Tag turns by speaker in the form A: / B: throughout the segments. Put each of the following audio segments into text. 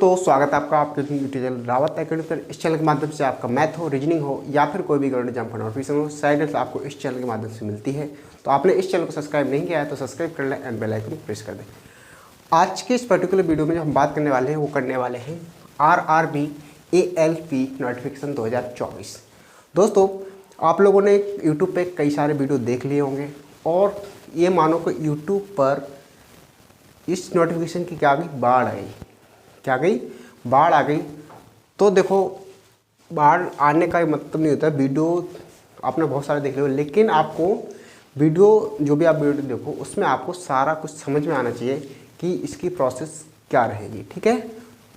A: तो स्वागत है आपका आपके यूट्यूब चैनल रावत एकेडमी पर। इस चैनल के माध्यम से आपका मैथ हो, रीजनिंग हो या फिर कोई भी गवर्नमेंट एग्जाम का नोटिफिकेशन हो, साइड आपको इस चैनल के माध्यम से मिलती है। तो आपने इस चैनल को सब्सक्राइब नहीं किया है तो सब्सक्राइब कर लें एंड बेल आइकन प्रेस कर दें। आज के इस पर्टिकुलर वीडियो में जो हम बात करने वाले हैं वो करने वाले हैं RRB ALP नोटिफिकेशन 2024। दोस्तों, आप लोगों ने यूट्यूब पे कई सारे वीडियो देख लिए होंगे और ये मानो कि यूट्यूब पर इस नोटिफिकेशन की क्या गई, बाढ़ आई। क्या गई, बाढ़ आ गई। तो देखो, बाढ़ आने का मतलब नहीं होता है, वीडियो आपने बहुत सारे देख लिया, लेकिन आपको वीडियो जो भी आप वीडियो देखो उसमें आपको सारा कुछ समझ में आना चाहिए कि इसकी प्रोसेस क्या रहेगी। ठीक है,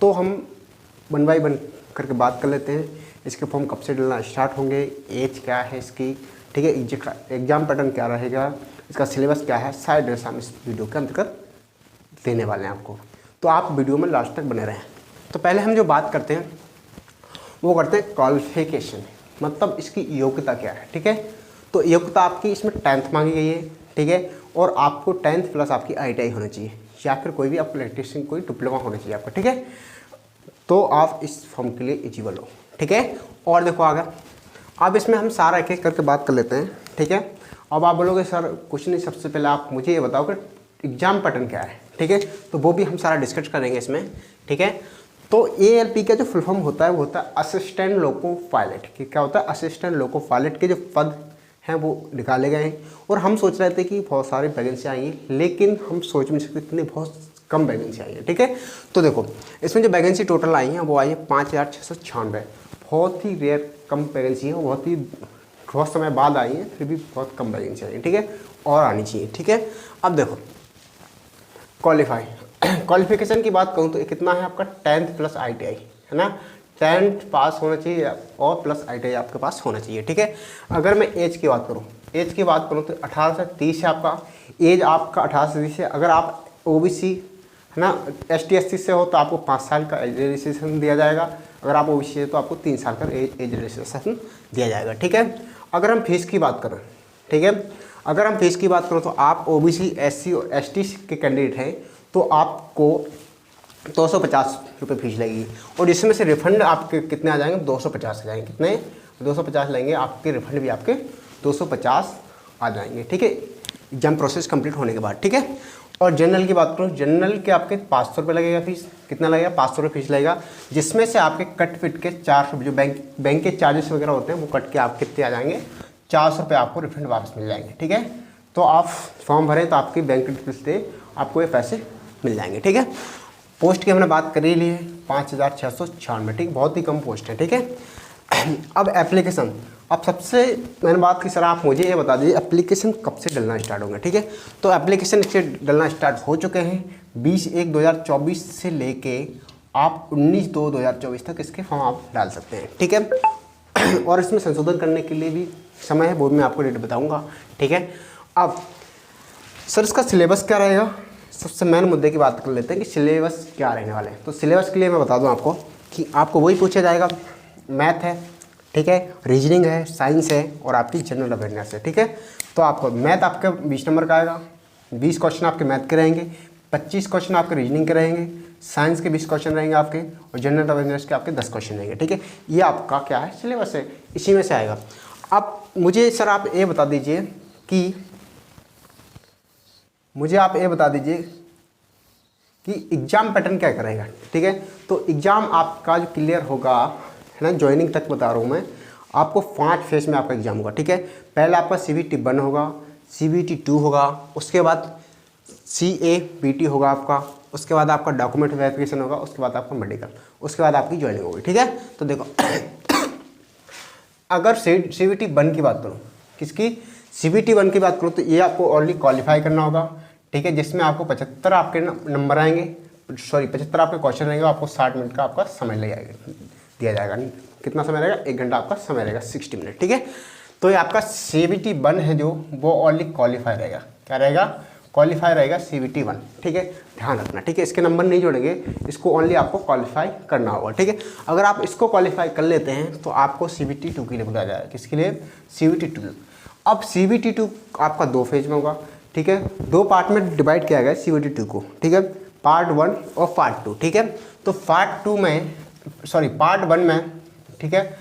A: तो हम वन बाई वन करके बात कर लेते हैं। इसके फॉर्म कब से डलना स्टार्ट होंगे, एज क्या है इसकी, ठीक है, एग्जाम पैटर्न क्या रहेगा, इसका सिलेबस क्या है, सारे डिटेल्स हम इस वीडियो के अंतर्गत देने वाले हैं आपको। तो आप वीडियो में लास्ट तक बने रहें। तो पहले हम जो बात करते हैं वो करते हैं क्वालिफिकेशन, मतलब इसकी योग्यता क्या है। ठीक है, तो योग्यता आपकी इसमें 10th मांगी गई है। ठीक है, और आपको 10th प्लस आपकी ITI होनी चाहिए या फिर कोई भी आपको इलेक्ट्रिशियन कोई डिप्लोमा होना चाहिए आपका। ठीक है, तो आप इस फॉर्म के लिए एलिजिबल हो। ठीक है, और देखो आगे अब इसमें हम सारा एक एक करके बात कर लेते हैं। ठीक है, अब आप बोलोगे सर कुछ नहीं, सबसे पहले आप मुझे ये बताओ कि एग्जाम पैटर्न क्या है। ठीक है, तो वो भी हम सारा डिस्कस करेंगे इसमें। ठीक है, तो ALP का जो फुल फॉर्म होता है वो होता है असिस्टेंट लोको पायलट। कि क्या होता है, असिस्टेंट लोको पायलट के जो पद हैं वो निकाले गए हैं। और हम सोच रहे थे कि बहुत सारी वैकेंसी आएंगी, लेकिन हम सोच नहीं सकते इतनी बहुत कम वैकेंसी आई है। ठीक है, तो देखो इसमें जो वैकेंसी टोटल आई हैं वो आई है 5696। बहुत ही रेयर कम वैकेंसी है, बहुत समय बाद आई है, फिर भी बहुत कम वैकेंसी आई है। ठीक है, और आनी चाहिए। ठीक है, अब देखो क्वालिफिकेशन की बात करूँ तो ये कितना है आपका 10th प्लस ITI है ना। 10th पास होना चाहिए और प्लस ITI आपके पास होना चाहिए। ठीक है, अगर मैं एज की बात करूँ तो 18 से 30 है आपका एज, आपका 18 से 30 है। अगर आप OBC है ना, ST SC से हो तो आपको 5 साल का एज रजिस्ट्रेशन दिया जाएगा। अगर आप OBC है तो आपको 3 साल का एज रजिस्ट्रेशन दिया जाएगा। ठीक है, अगर हम फीस की बात करें, ठीक है, अगर हम फीस की बात करें तो आप OBC SC और ST के कैंडिडेट हैं तो आपको 250 रुपये फीस लगेगी। और इसमें से रिफंड आपके कितने आ जाएंगे, 250 आ जाएंगे। कितने, 250 लेंगे आपके, रिफंड भी आपके 250 आ जाएंगे। ठीक है, एग्जाम प्रोसेस कंप्लीट होने के बाद। ठीक है, और जनरल की बात करूँ, जनरल के आपके 500 रुपये लगेगा फीस। कितना लगेगा, 500 रुपये फीस लगेगा, जिसमें से आपके कट पिट के 400 जो बैंक के चार्जेस वगैरह होते हैं वो कट के आप कितने आ जाएंगे, 400 रुपये आपको रिफंड वापस मिल जाएंगे। ठीक है, तो आप फॉर्म भरें तो आपकी बैंक डिटेल्स से आपको ये पैसे मिल जाएंगे। ठीक है, पोस्ट की हमने बात कर ही ली है 5696। ठीक, बहुत ही कम पोस्ट है। ठीक है, अब एप्लीकेशन, अब सबसे मैंने बात की सर आप मुझे ये बता दीजिए एप्लीकेशन कब से डलना स्टार्ट होंगे। ठीक है, तो एप्लीकेशन इसके डलना स्टार्ट हो चुके हैं 20/1/2024 से लेके आप 19/2/2024 तक इसके फॉर्म आप डाल सकते हैं। ठीक है, और इसमें संशोधन करने के लिए भी समय है, वो मैं आपको डेट बताऊंगा। ठीक है, अब सर इसका सिलेबस क्या रहेगा, सबसे मेन मुद्दे की बात कर लेते हैं कि सिलेबस क्या रहने वाले हैं। तो सिलेबस के लिए मैं बता दूं आपको कि आपको वही पूछा जाएगा, मैथ है, ठीक है, रीजनिंग है, साइंस है और आपकी जनरल अवेयरनेस है। ठीक है, तो आपको मैथ आपका 20 नंबर का आएगा, 20 क्वेश्चन आपके मैथ के रहेंगे, 25 क्वेश्चन आपके रीजनिंग के रहेंगे, साइंस के 20 क्वेश्चन रहेंगे आपके, और जनरल अवेयरनेस के आपके 10 क्वेश्चन रहेंगे। ठीक है, ये आपका क्या है, सिलेबस है, इसी में से आएगा। अब मुझे सर आप ये बता दीजिए कि एग्ज़ाम पैटर्न क्या करेगा। ठीक है, तो एग्ज़ाम आपका जो क्लियर होगा है ना, ज्वाइनिंग तक बता रहा हूँ मैं आपको, 5 फेज में आपका एग्ज़ाम होगा। ठीक है, पहले आपका CBT 1 होगा, CBT 2 होगा, उसके बाद CABT होगा आपका, उसके बाद आपका डॉक्यूमेंट वेरिफिकेशन होगा, उसके बाद आपका मेडिकल, उसके बाद आपकी ज्वाइनिंग होगी। ठीक है, तो देखो अगर CBT 1 की बात करूँ, किसकी, CBT 1 की बात करूँ तो ये आपको ऑनली क्वालिफाई करना होगा। ठीक है, जिसमें आपको 75 आपके नंबर आएंगे, 75 आपके क्वेश्चन रहेंगे, आपको 60 मिनट का आपका समय दिया जाएगा। कितना समय रहेगा, 1 घंटा आपका समय रहेगा, 60 मिनट। ठीक है, तो ये आपका CBT 1 है जो वो ऑनली क्वालिफाई रहेगा। क्या रहेगा, क्वालिफाई रहेगा CBT 1। ठीक है, ध्यान रखना। ठीक है, इसके नंबर नहीं जोड़ेंगे, इसको ओनली आपको क्वालिफाई करना होगा। ठीक है, अगर आप इसको क्वालिफाई कर लेते हैं तो आपको CBT 2 के लिए बुलाया जाएगा। किसके लिए, CBT 2। अब CBT 2 आपका 2 फेज में होगा। ठीक है, 2 पार्ट में डिवाइड किया गया है CBT 2 को। ठीक है, पार्ट 1 और पार्ट 2। ठीक है, तो पार्ट 1 में, ठीक है,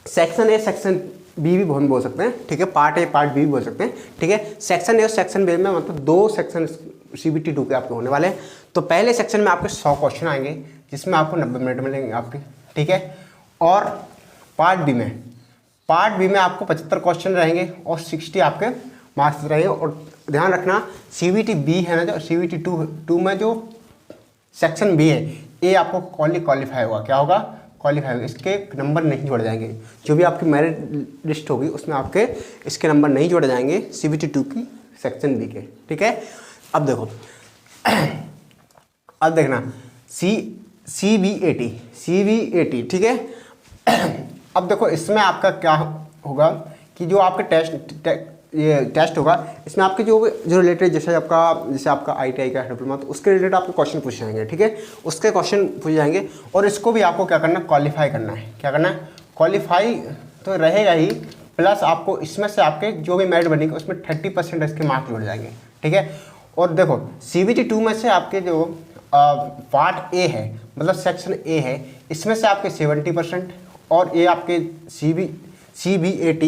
A: सेक्शन ए सेक्शन बी भी बोल सकते हैं, ठीक है, पार्ट ए पार्ट बी भी बोल सकते हैं, ठीक है। सेक्शन ए और सेक्शन बी में मतलब 2 सेक्शन CBT 2 के आपके होने वाले हैं। तो पहले सेक्शन में आपके 100 क्वेश्चन आएंगे जिसमें आपको 90 मिनट मिलेंगे आपके, ठीक है। और पार्ट बी में आपको 75 क्वेश्चन रहेंगे और 60 आपके मार्क्स रहेंगे। और ध्यान रखना CBT बी है ना, जो CBT 2 में जो सेक्शन बी है ये आपको क्वालिफाई होगा, क्या होगा, क्वालिफाई होगा, इसके नंबर नहीं जोड़े जाएंगे। जो भी आपकी मेरिट लिस्ट होगी उसमें आपके इसके नंबर नहीं जोड़े जाएंगे CBT 2 की सेक्शन बी के, ठीक है। अब देखो अब देखना CBAT, ठीक है। अब देखो इसमें आपका क्या होगा कि जो आपके टेस्ट होगा, इसमें आपके जो रिलेटेड जैसे आपका ITI का डिप्लोमा, तो उसके रिलेटेड आपके क्वेश्चन पूछे जाएंगे, ठीक है। उसके क्वेश्चन पूछे जाएंगे और इसको भी आपको क्या करना है, क्वालिफाई करना है। क्या करना है, क्वालिफाई तो रहेगा ही, प्लस आपको इसमें से आपके जो भी मेरिट बनेंगे उसमें 30% इसके मार्क्स जुड़ जाएंगे, ठीक है। और देखो CBT 2 में से आपके जो पार्ट ए है, मतलब सेक्शन ए है, इसमें से आपके 70% और ये आपके CBAT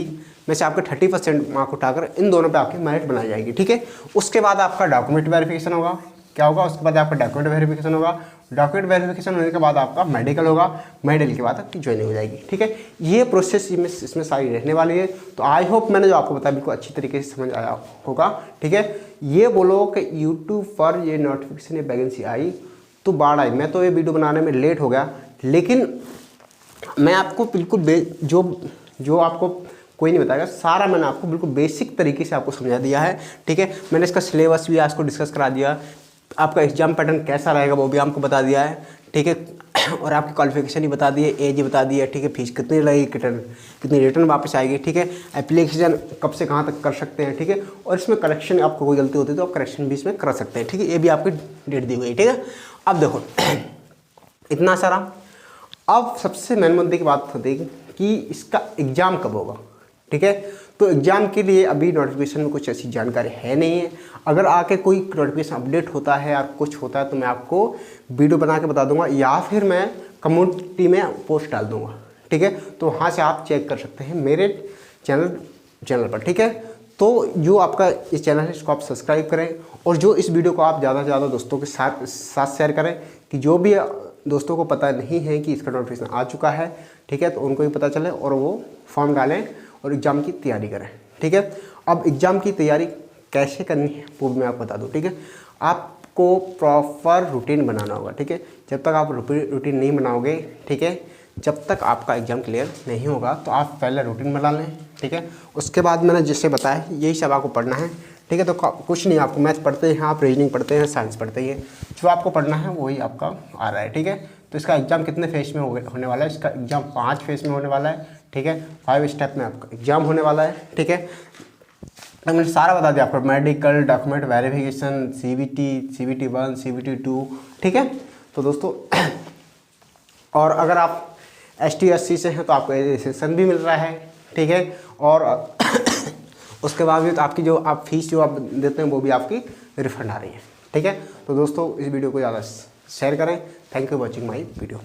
A: में से आपके 30% मार्क उठाकर इन दोनों पे आपकी मेरिट बनाई जाएगी, ठीक है। उसके बाद आपका डॉक्यूमेंट वेरिफिकेशन होगा, क्या होगा, उसके बाद आपका डॉक्यूमेंट वेरिफिकेशन होगा। डॉक्यूमेंट वेरिफिकेशन होने के बाद आपका मेडिकल होगा, मेडिकल के बाद आपकी ज्वाइनिंग हो जाएगी, ठीक है। ये प्रोसेस इसमें सारी रहने वाली है। तो आई होप मैंने जो आपको बताया बिल्कुल अच्छी तरीके से समझ आया होगा, ठीक है। ये बोलो कि यूट्यूब पर ये नोटिफिकेशन, ये वैकेंसी आई तो बाढ़ आई, मैं तो ये वीडियो बनाने में लेट हो गया, लेकिन मैं आपको बिल्कुल जो आपको कोई नहीं बताएगा, सारा मैंने आपको बिल्कुल बेसिक तरीके से आपको समझा दिया है, ठीक है। मैंने इसका सिलेबस भी आपको डिस्कस करा दिया, आपका एग्जाम पैटर्न कैसा रहेगा वो भी आपको बता दिया है, ठीक है। और आपकी क्वालिफिकेशन ही बता दी है, एज बता दी है, ठीक है। फीस कितनी लगेगी, कितनी रिटर्न वापस आएगी, ठीक है। एप्लीकेशन कब से कहाँ तक कर सकते हैं, ठीक है। और इसमें करेक्शन, आपको कोई गलती होती है तो आप करेक्शन भी इसमें कर सकते हैं, ठीक है। ये भी आपकी डेट दी हुई है, ठीक है। अब देखो इतना सारा, अब सबसे मेन मुद्दे की बात होती है कि इसका एग्ज़ाम कब होगा, ठीक है। तो एग्ज़ाम के लिए अभी नोटिफिकेशन में कुछ ऐसी जानकारी है नहीं है। अगर आके कोई नोटिफिकेशन अपडेट होता है या कुछ होता है तो मैं आपको वीडियो बना के बता दूंगा, या फिर मैं कम्युनिटी में पोस्ट डाल दूंगा, ठीक है। तो वहाँ से आप चेक कर सकते हैं मेरे चैनल पर, ठीक है। तो जो आपका इस चैनल है इसको आप सब्सक्राइब करें और जो इस वीडियो को आप ज़्यादा से ज़्यादा दोस्तों के साथ शेयर करें कि जो भी दोस्तों को पता नहीं है कि इसका नोटिफिकेशन आ चुका है, ठीक है, तो उनको भी पता चले और वो फॉर्म डालें और एग्ज़ाम की तैयारी करें, ठीक है। अब एग्ज़ाम की तैयारी कैसे करनी है वो भी मैं आपको बता दूँ, ठीक है। आपको प्रॉपर रूटीन बनाना होगा, ठीक है। जब तक आप रूटीन नहीं बनाओगे, ठीक है, जब तक आपका एग्ज़ाम क्लियर नहीं होगा, तो आप पहले रूटीन बना लें, ठीक है। उसके बाद मैंने जैसे बताया यही सब आपको पढ़ना है, ठीक है। तो कुछ नहीं, आपको मैथ पढ़ते हैं, आप रीजनिंग पढ़ते हैं, साइंस पढ़ते हैं, जो आपको पढ़ना है वही आपका आ रहा है, ठीक है। तो इसका एग्ज़ाम कितने फेज में होने वाला है, इसका एग्ज़ाम 5 फेज में होने वाला है, ठीक है। 5 स्टेप में आपका एग्ज़ाम होने वाला है, ठीक है। तो मैंने सारा बता दिया आपको, medical, document verification, CBT 1, CBT 2, ठीक है। तो दोस्तों और अगर आप ST SC से हैं तो आपको रजिस्ट्रेशन भी मिल रहा है, ठीक है। और उसके बाद भी तो आपकी जो आप फीस जो आप देते हैं वो भी आपकी रिफंड आ रही है, ठीक है। तो दोस्तों इस वीडियो को ज़्यादा शेयर करें। Thank you watching my video.